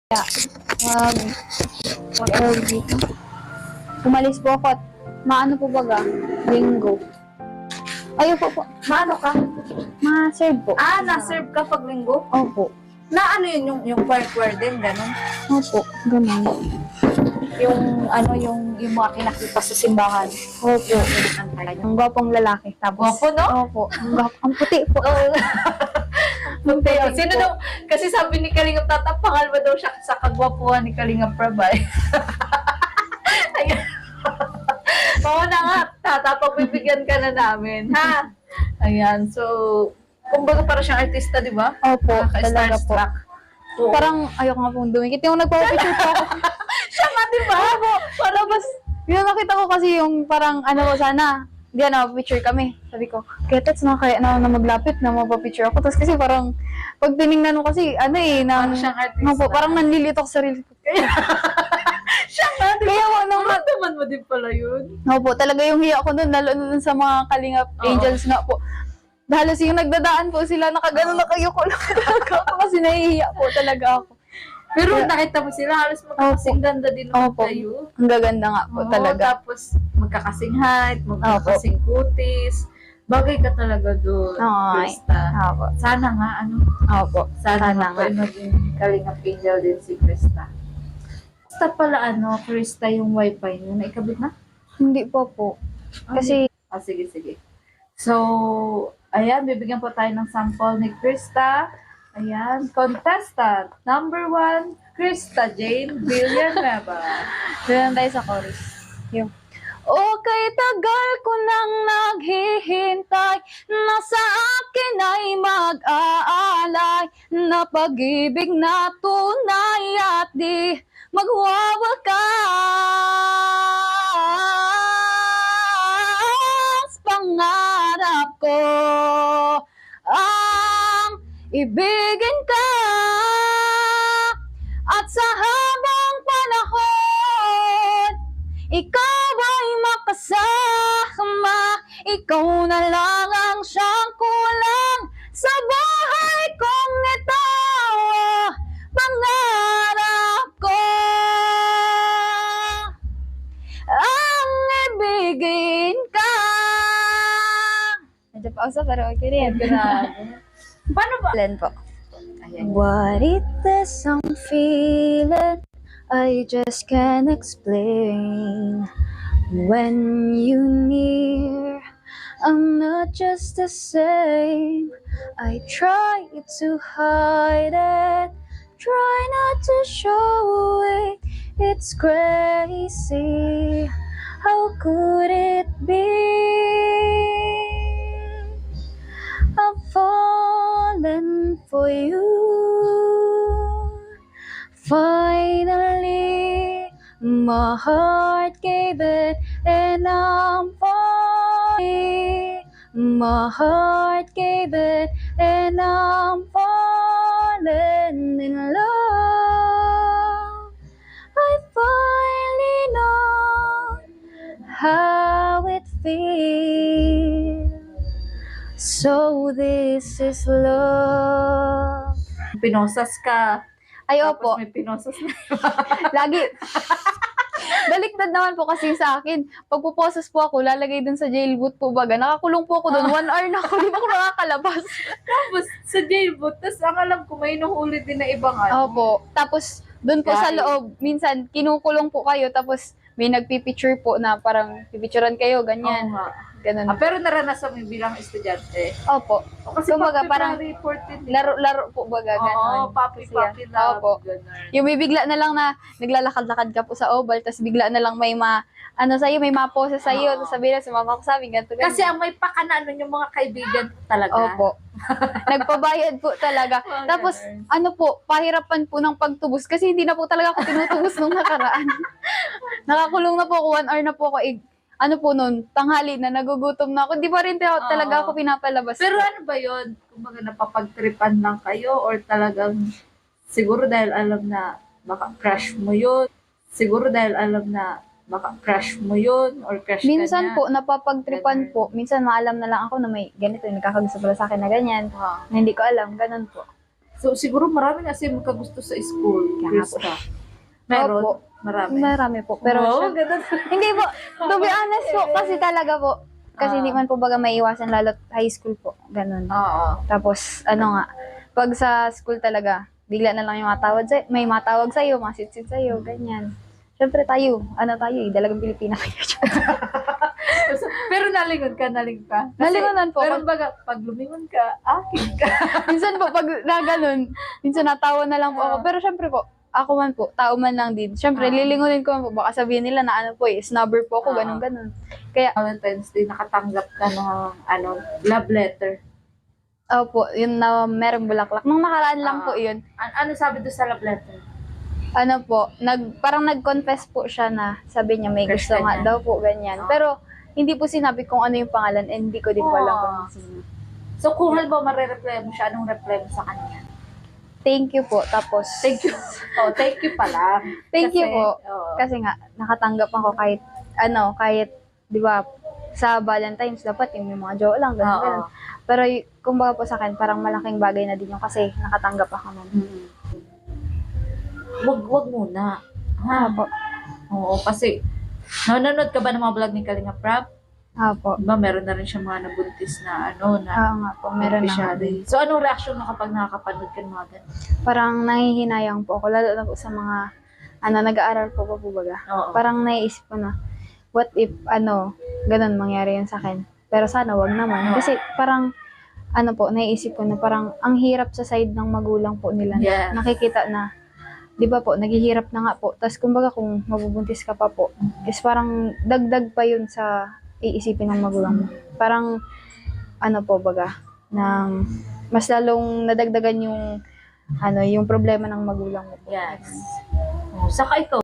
Kaya, mag-early dito. Umalis po ako at maano po baga? Linggo. Ayun po. Maano ka? Ma-serve po. Na-serve ka pag linggo? Opo. Na ano yun, yung choir din, gano'n? Opo. Ganun. Yung mga kinakita sa simbahan. Opo. Ang gwapong lalaki. Tapos, Gwapo, no? Opo. Ang puti po. Puti. Puti Sino po. daw? Kasi sabi ni Kalingap Tata, pangalwa daw siya sa kagwapuhan ni Kalingap Prabay. Ayan. Oo na nga, Tata, pagbibigyan ka na namin, ha? Ayan, so, kumbaga para siyang artista, di ba? Opo. Talaga po. Starstruck. Oo. Parang ayoko nga pong dumikit. Yung nagpapapicture po ako. siya nga, di ba? Parang mas, yung nakita ko kasi yung parang ano ko sana. Hindi na, picture kami. Sabi ko, kaya tats na kaya na maglapit na mapapicture ako. Tapos kasi parang, pag tinignan mo kasi, Parang siyang artista. Opo, parang nanlilito ko sa sarili ko. Siya nga, di ba? Kaya Naman mo din pala yun. Opo, talaga yung hiya ko nun, lalo na dun sa mga Kalingap Oo. Angels nga po. Halos yung nagdadaan po sila, nakagano na kayo ko lang talaga ako kasi nahihiya po talaga ako. Pero nakita mo sila, halos magkakasing ganda din naman Opo. kayo. Ang gaganda nga po Oo, talaga. Tapos magkakasing height, magkakasing kutis. Bagay ka talaga doon, Ay. Krista. Opo. Sana nga, Opo. sana Sana nga nga. maging Kalingap Angel din si Krista. Basta pala Krista yung wifi niyo, naikabit na? Hindi po. Kasi, Sige. So, ayan, bibigyan po tayo ng sample ni Krista. Ayan, contestant number 1, Krista Jane Villanueva. doon tayo sa chorus. Yung, okay, tagal ko nang naghihintay na sa akin ay mag-aalay na pag-ibig na tunay at di magwawakas. Pangarap ko ang ibigin ka at sa habang panahon ikaw ay makasama, ikaw na lang ang siyang kulang sa buhay kong ito. Pangarap ko ang ibigin ka. Medyo pausa pero okay rin. Grabe. Paano ba? Ayan po. Ayan. What it is I'm feeling, I just can't explain. When you near, I'm not just the same. I try to hide it, try not to show it. It's crazy. How could it be? I've fallen for you. Finally, my heart gave it, and I'm falling. My heart gave it, and I'm falling in love. I finally know how it feels. So this is love. Pinosas ka. Ay, Tapos opo. may pinosas na. Lagi. Baliktad naman po kasi sa akin. Pag puposes po ako, lalagay dun sa jail boot po baga. Nakakulong po ako dun. 1 hour na ako. Di ba ako nakakalabas? Tapos sa jailboot, tapos ang alam ko may nuhuli din na ibang Opo. Tapos, dun po sa Dahil- loob, minsan, kinukulong po kayo. Tapos, may nagpipicture po na parang pipicturean kayo, ganyan. Oo nga. Ganun. Pero naranasan mo yung bilang estudyante. Opo. O kasi Kumbaga, parang February 14 din. Laro po baga, ganun. Oo, papi Kasi, love. Opo. Ganun. Yung may bigla na lang na naglalakad-lakad ka po sa oval, tapos bigla na lang may sa'yo, may mapose sa'yo, Oo. tapos sabihin na sumama ko sa amin, ganito, ganito. Kasi ang may pakana nun yung mga kaibigan ko talaga. Opo. Nagpabayad po talaga. Oh, Tapos, ganun. pahirapan po ng pagtubos kasi hindi na po talaga ako tinutubos nung nakaraan. Nakakulong na po ako, 1 hour na po ako. Tanghali na, nagugutom na ako. Di pa rin talaga ako pinapalabas. Pero ano ba yun? Kumbaga napapagtripan lang kayo or talagang siguro dahil alam na baka crush mo yun. Siguro dahil alam na baka crush mo yun or crush Minsan ka niya. po, napapagtripan Ganun. po. Minsan maalam na lang ako na may ganito, yung nakakagusto pala sa akin na ganyan. Ah. Na hindi ko alam, ganun po. So, siguro marami kasi magkagusto sa school. Kaya Krista. Meron? Opo. Marami. Marami po. Pero Wow, syempre- ganda. hindi po. To be honest po, kasi talaga po. Kasi hindi man po baga maiiwasan lalo high school po. Ganun. Oo. Tapos, ano nga, pag sa school talaga, bigla na lang yung matawag sa'yo, may matawag sa'yo, masitsit sa'yo, ganyan. Syempre tayo, dalagang Pilipina kayo. Pero nalingon ka. Kasi, Nalingonan po. Pero baga, pag lumingon ka, akin ka. Minsan po, pag na ganun, minsan natawa na lang po ako. Pero syempre po, ako man po, tao man lang din. Syempre, lilingunin ko man po, baka sabihin nila na ano po snubber po ako, ganun. Kaya, Valentine's Day, nakatanggap ka ng love letter. opo, yun na merong bulaklak. Nung nakaraan lang po yun, Ano sabi doon sa love letter? ano po, parang nag-confess po siya na sabi niya may Crush gusto ka nga niya. daw po, ganyan. Pero, hindi po sinabi kung ano yung pangalan and hindi ko din po alam kung ano sino. So, kung halimbawa marereply mo siya, anong reply mo sa kanya? Thank you po, tapos... Thank you. Oh, thank you pala. Thank you po. Oo. Kasi nga, nakatanggap ako kahit, di ba, sa Valentine's, dapat yung may mga jowa lang, ganun, Oo. ganun. Pero, kumbaga po sa akin, parang malaking bagay na din yung kasi nakatanggap ako nun. Wag muna. Ha? Apo. Oo, kasi nanonood ka ba ng mga vlog ni Kalinga Prab? Apo. Diba, meron na rin siya mga nabuntis na na Oo nga po, meron na nga din. beneficiary. So, anong reaction mo kapag nakakapanood ka ng mga ganun? Parang nangihinayang po ako, lalo na po sa mga, nag-aaral po baga. Oo. Parang naiisip ko na, what if, ganun mangyari yun sa akin. Pero sana wag naman. Kasi parang, naiisip ko na parang, ang hirap sa side ng magulang po nila. Yeah. Nakikita na, di ba po, naghihirap na nga po. Tapos kumbaga kung mabubuntis ka pa po, is parang dagdag pa yun sa iisipin ng magulang mo. Parang, mas lalong nadagdagan yung, yung problema ng magulang mo po. Yes. Oh, saka ikaw,